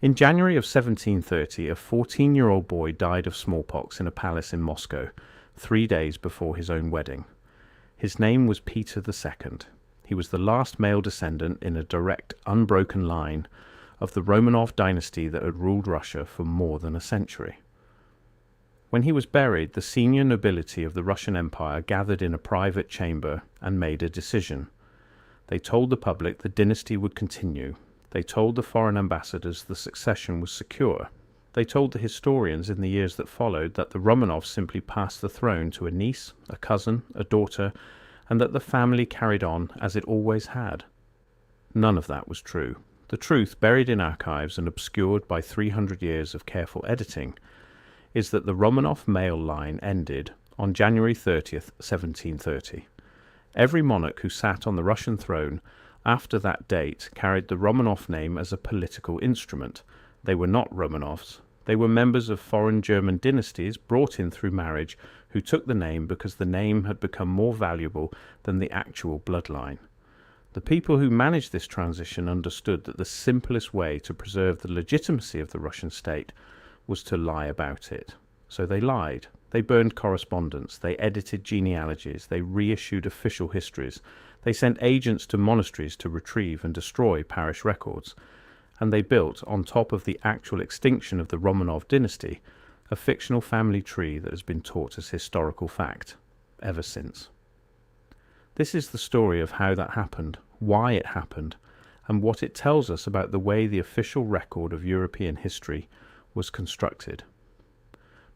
In January of 1730, a 14-year-old boy died of smallpox in a palace in Moscow, 3 days before his own wedding. His name was Peter II. He was the last male descendant in a direct, unbroken line of the Romanov dynasty that had ruled Russia for more than a century. When he was buried, the senior nobility of the Russian Empire gathered in a private chamber and made a decision. They told the public the dynasty would continue. They told the foreign ambassadors the succession was secure. They told the historians in the years that followed that the Romanovs simply passed the throne to a niece, a cousin, a daughter, and that the family carried on as it always had. None of that was true. The truth, buried in archives and obscured by 300 years of careful editing, is that the Romanov male line ended on January 30th, 1730. Every monarch who sat on the Russian throne after that date carried the Romanov name as a political instrument. They were not Romanovs. They were members of foreign German dynasties brought in through marriage who took the name because the name had become more valuable than the actual bloodline. The people who managed this transition understood that the simplest way to preserve the legitimacy of the Russian state was to lie about it. So they lied. They burned correspondence. They edited genealogies. They reissued official histories. They sent agents to monasteries to retrieve and destroy parish records. And they built, on top of the actual extinction of the Romanov dynasty, a fictional family tree that has been taught as historical fact ever since. This is the story of how that happened, why it happened, and what it tells us about the way the official record of European history was constructed.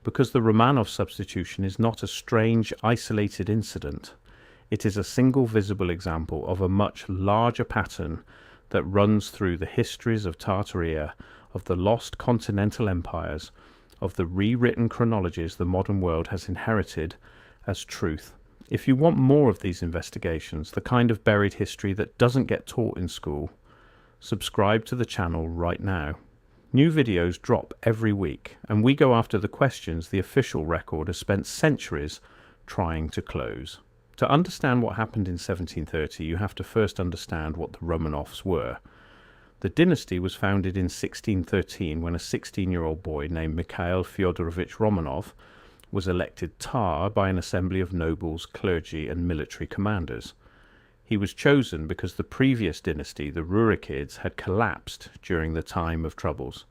Because the Romanov substitution is not a strange, isolated incident, it is a single visible example of a much larger pattern that runs through the histories of Tartaria, of the lost continental empires, of the rewritten chronologies the modern world has inherited as truth. If you want more of these investigations, the kind of buried history that doesn't get taught in school, subscribe to the channel right now. New videos drop every week, and we go after the questions the official record has spent centuries trying to close. To understand what happened in 1730, you have to first understand what the Romanovs were. The dynasty was founded in 1613 when a 16-year-old boy named Mikhail Fyodorovich Romanov was elected Tsar by an assembly of nobles, clergy, and military commanders. He was chosen because the previous dynasty, the Rurikids, had collapsed during the time of troubles.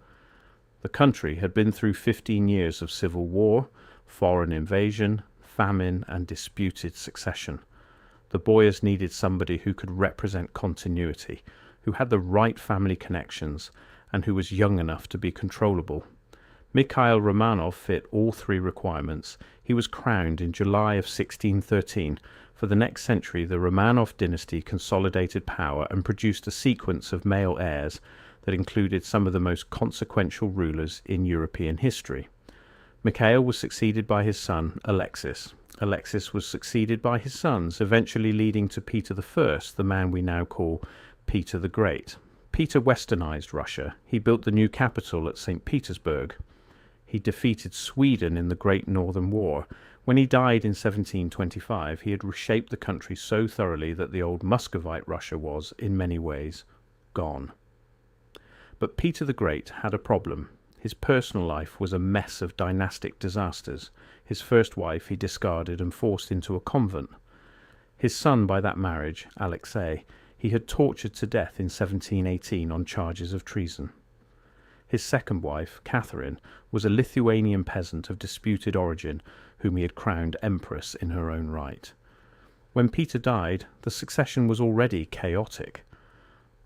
The country had been through 15 years of civil war, foreign invasion, famine, and disputed succession. The boyars needed somebody who could represent continuity, who had the right family connections, and who was young enough to be controllable. Mikhail Romanov fit all three requirements. He was crowned in July of 1613. For the next century, the Romanov dynasty consolidated power and produced a sequence of male heirs that included some of the most consequential rulers in European history. Mikhail was succeeded by his son, Alexis. Alexis was succeeded by his sons, eventually leading to Peter I, the man we now call Peter the Great. Peter westernized Russia. He built the new capital at St. Petersburg. He defeated Sweden in the Great Northern War. When he died in 1725, he had reshaped the country so thoroughly that the old Muscovite Russia was, in many ways, gone. But Peter the Great had a problem. His personal life was a mess of dynastic disasters. His first wife he discarded and forced into a convent. His son by that marriage, Alexei, he had tortured to death in 1718 on charges of treason. His second wife, Catherine, was a Lithuanian peasant of disputed origin whom he had crowned empress in her own right. When Peter died, the succession was already chaotic.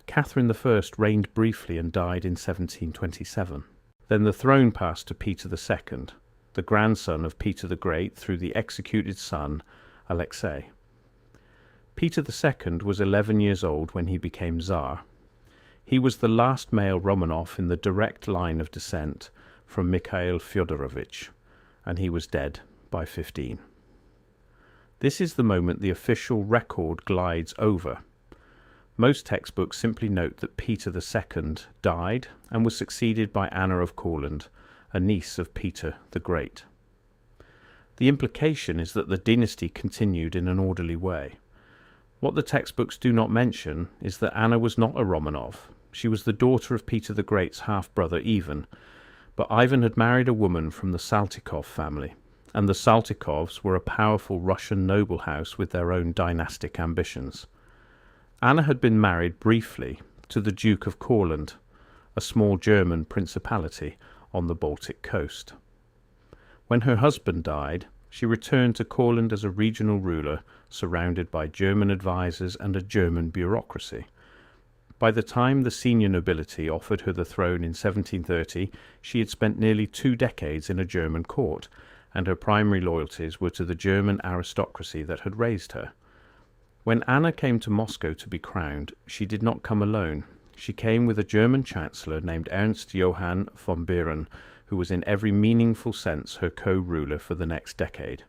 Catherine I reigned briefly and died in 1727. Then the throne passed to Peter II, the grandson of Peter the Great through the executed son, Alexei. Peter II was 11 years old when he became Tsar. He was the last male Romanov in the direct line of descent from Mikhail Fyodorovich, and he was dead by 15. This is the moment the official record glides over. Most textbooks simply note that Peter II died and was succeeded by Anna of Courland, a niece of Peter the Great. The implication is that the dynasty continued in an orderly way. What the textbooks do not mention is that Anna was not a Romanov. She was the daughter of Peter the Great's half-brother Ivan, but Ivan had married a woman from the Saltykov family, and the Saltykovs were a powerful Russian noble house with their own dynastic ambitions. Anna had been married briefly to the Duke of Courland, a small German principality on the Baltic coast. When her husband died, she returned to Courland as a regional ruler, surrounded by German advisors and a German bureaucracy. By the time the senior nobility offered her the throne in 1730, she had spent nearly 2 decades in a German court, and her primary loyalties were to the German aristocracy that had raised her. When Anna came to Moscow to be crowned, she did not come alone. She came with a German chancellor named Ernst Johann von Biron, who was in every meaningful sense her co-ruler for the next decade.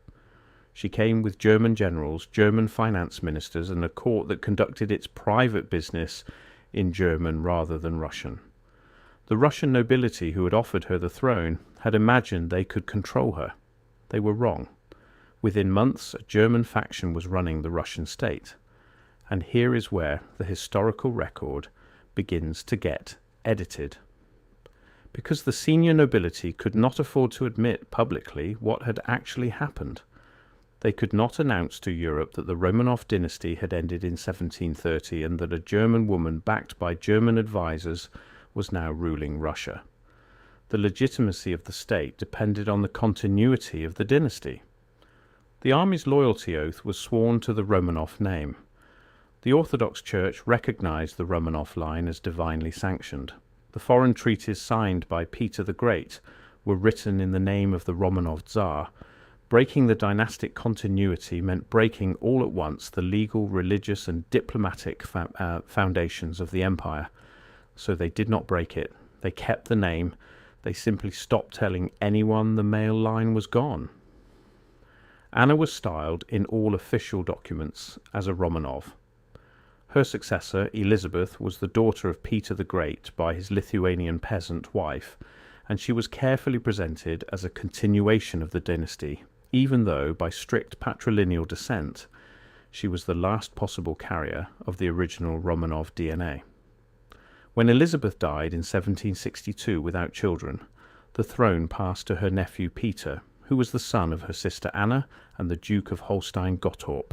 She came with German generals, German finance ministers, and a court that conducted its private business in German rather than Russian. The Russian nobility who had offered her the throne had imagined they could control her. They were wrong. Within months, a German faction was running the Russian state. And here is where the historical record begins to get edited. Because the senior nobility could not afford to admit publicly what had actually happened. They could not announce to Europe that the Romanov dynasty had ended in 1730 and that a German woman backed by German advisors was now ruling Russia. The legitimacy of the state depended on the continuity of the dynasty. The army's loyalty oath was sworn to the Romanov name. The Orthodox Church recognized the Romanov line as divinely sanctioned. The foreign treaties signed by Peter the Great were written in the name of the Romanov Tsar. Breaking the dynastic continuity meant breaking all at once the legal, religious, and diplomatic foundations of the empire. So they did not break it. They kept the name. They simply stopped telling anyone the male line was gone. Anna was styled in all official documents as a Romanov. Her successor, Elizabeth, was the daughter of Peter the Great by his Lithuanian peasant wife, and she was carefully presented as a continuation of the dynasty, even though, by strict patrilineal descent, she was the last possible carrier of the original Romanov DNA. When Elizabeth died in 1762 without children, the throne passed to her nephew Peter, who was the son of her sister Anna and the Duke of Holstein-Gottorp.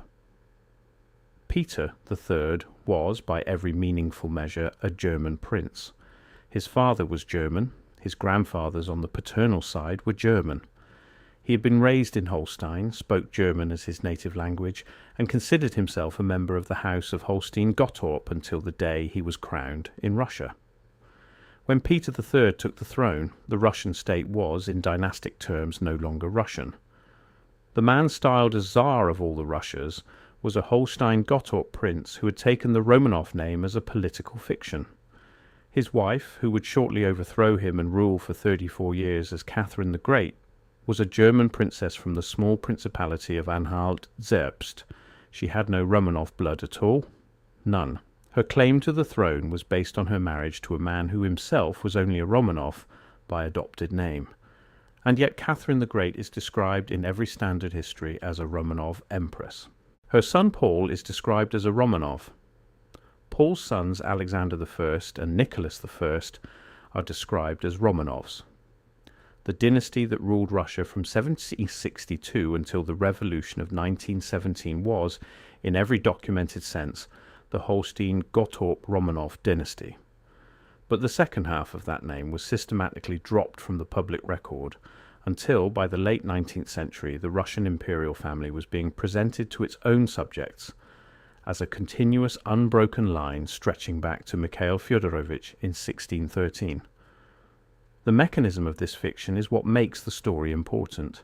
Peter III was, by every meaningful measure, a German prince. His father was German, his grandfathers on the paternal side were German. He had been raised in Holstein, spoke German as his native language, and considered himself a member of the House of Holstein-Gottorp until the day he was crowned in Russia. When Peter III took the throne, the Russian state was, in dynastic terms, no longer Russian. The man styled as Tsar of all the Russias was a Holstein-Gottorp prince who had taken the Romanov name as a political fiction. His wife, who would shortly overthrow him and rule for 34 years as Catherine the Great, was a German princess from the small principality of Anhalt-Zerbst. She had no Romanov blood at all. None. Her claim to the throne was based on her marriage to a man who himself was only a Romanov by adopted name. And yet Catherine the Great is described in every standard history as a Romanov empress. Her son Paul is described as a Romanov. Paul's sons Alexander I and Nicholas I are described as Romanovs. The dynasty that ruled Russia from 1762 until the revolution of 1917 was, in every documented sense, the Holstein-Gottorp Romanov dynasty. But the second half of that name was systematically dropped from the public record until, by the late 19th century, the Russian imperial family was being presented to its own subjects as a continuous unbroken line stretching back to Mikhail Fyodorovich in 1613. The mechanism of this fiction is what makes the story important,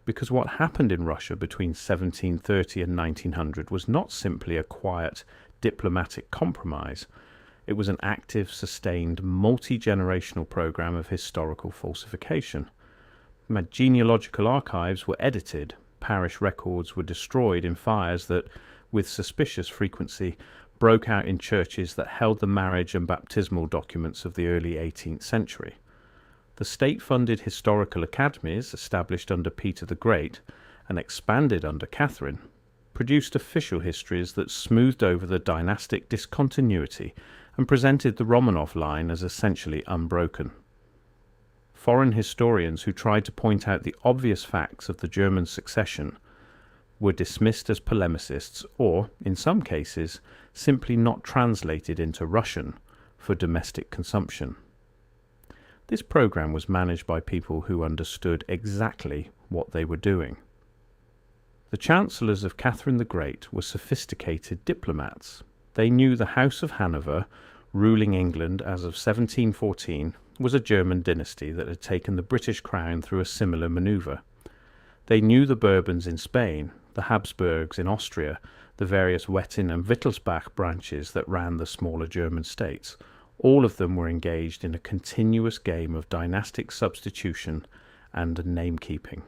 because what happened in Russia between 1730 and 1900 was not simply a quiet diplomatic compromise. It was an active, sustained, multi-generational program of historical falsification. Genealogical archives were edited, parish records were destroyed in fires that, with suspicious frequency, broke out in churches that held the marriage and baptismal documents of the early 18th century. The state-funded historical academies, established under Peter the Great and expanded under Catherine, produced official histories that smoothed over the dynastic discontinuity and presented the Romanov line as essentially unbroken. Foreign historians who tried to point out the obvious facts of the German succession were dismissed as polemicists or, in some cases, simply not translated into Russian for domestic consumption. This program was managed by people who understood exactly what they were doing. The chancellors of Catherine the Great were sophisticated diplomats. They knew the House of Hanover, ruling England as of 1714, was a German dynasty that had taken the British crown through a similar manoeuvre. They knew the Bourbons in Spain, the Habsburgs in Austria, the various Wettin and Wittelsbach branches that ran the smaller German states. All of them were engaged in a continuous game of dynastic substitution and name-keeping.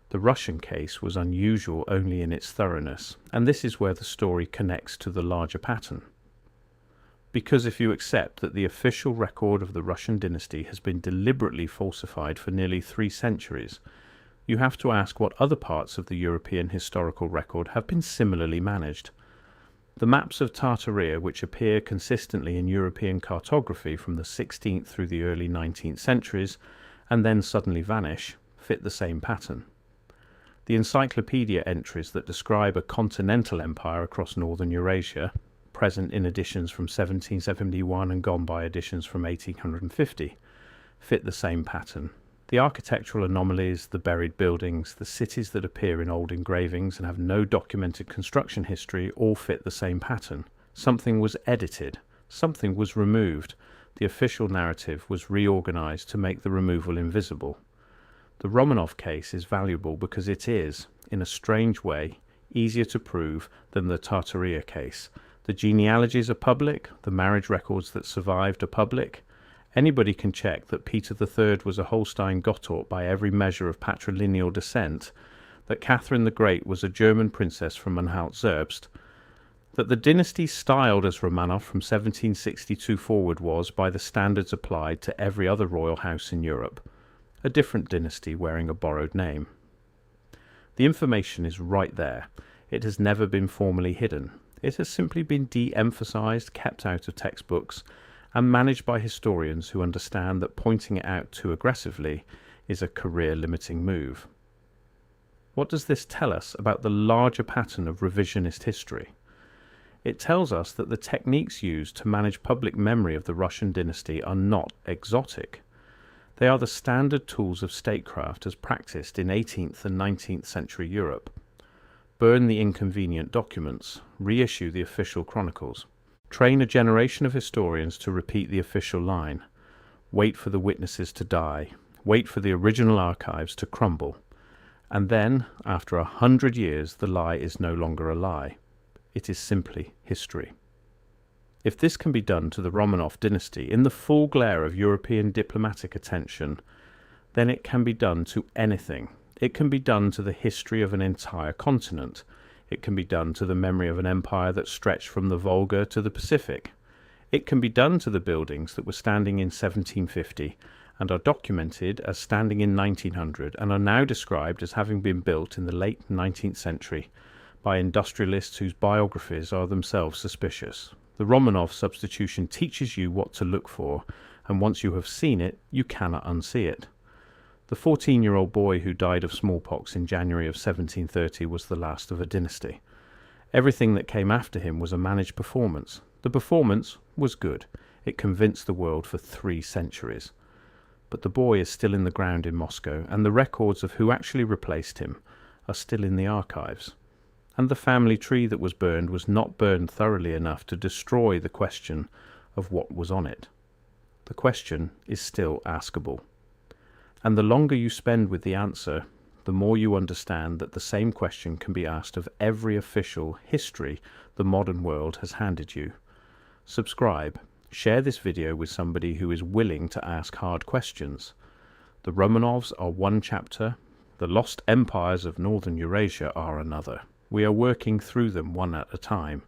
The Russian case was unusual only in its thoroughness, and this is where the story connects to the larger pattern. Because if you accept that the official record of the Russian dynasty has been deliberately falsified for nearly 3 centuries, you have to ask what other parts of the European historical record have been similarly managed. The maps of Tartaria, which appear consistently in European cartography from the 16th through the early 19th centuries, and then suddenly vanish, fit the same pattern. The encyclopedia entries that describe a continental empire across northern Eurasia, present in editions from 1771 and gone by editions from 1850, fit the same pattern. The architectural anomalies, the buried buildings, the cities that appear in old engravings and have no documented construction history all fit the same pattern. Something was edited, something was removed. The official narrative was reorganized to make the removal invisible. The Romanov case is valuable because it is, in a strange way, easier to prove than the Tartaria case. The genealogies are public, the marriage records that survived are public. Anybody can check that Peter III was a Holstein Gottorp by every measure of patrilineal descent, that Catherine the Great was a German princess from Anhalt-Zerbst, that the dynasty styled as Romanov from 1762 forward was, by the standards applied to every other royal house in Europe, a different dynasty wearing a borrowed name. The information is right there. It has never been formally hidden. It has simply been de-emphasized, kept out of textbooks, and managed by historians who understand that pointing it out too aggressively is a career-limiting move. What does this tell us about the larger pattern of revisionist history? It tells us that the techniques used to manage public memory of the Russian dynasty are not exotic. They are the standard tools of statecraft as practiced in 18th and 19th century Europe. Burn the inconvenient documents, reissue the official chronicles. Train a generation of historians to repeat the official line. Wait for the witnesses to die. Wait for the original archives to crumble. And then, after 100 years, the lie is no longer a lie. It is simply history. If this can be done to the Romanov dynasty in the full glare of European diplomatic attention, then it can be done to anything. It can be done to the history of an entire continent. It can be done to the memory of an empire that stretched from the Volga to the Pacific. It can be done to the buildings that were standing in 1750 and are documented as standing in 1900 and are now described as having been built in the late 19th century by industrialists whose biographies are themselves suspicious. The Romanov substitution teaches you what to look for, and once you have seen it, you cannot unsee it. The 14-year-old boy who died of smallpox in January of 1730 was the last of a dynasty. Everything that came after him was a managed performance. The performance was good. It convinced the world for 3 centuries. But the boy is still in the ground in Moscow, and the records of who actually replaced him are still in the archives. And the family tree that was burned was not burned thoroughly enough to destroy the question of what was on it. The question is still askable. And the longer you spend with the answer, the more you understand that the same question can be asked of every official history the modern world has handed you. Subscribe. Share this video with somebody who is willing to ask hard questions. The Romanovs are one chapter. The lost empires of northern Eurasia are another. We are working through them one at a time.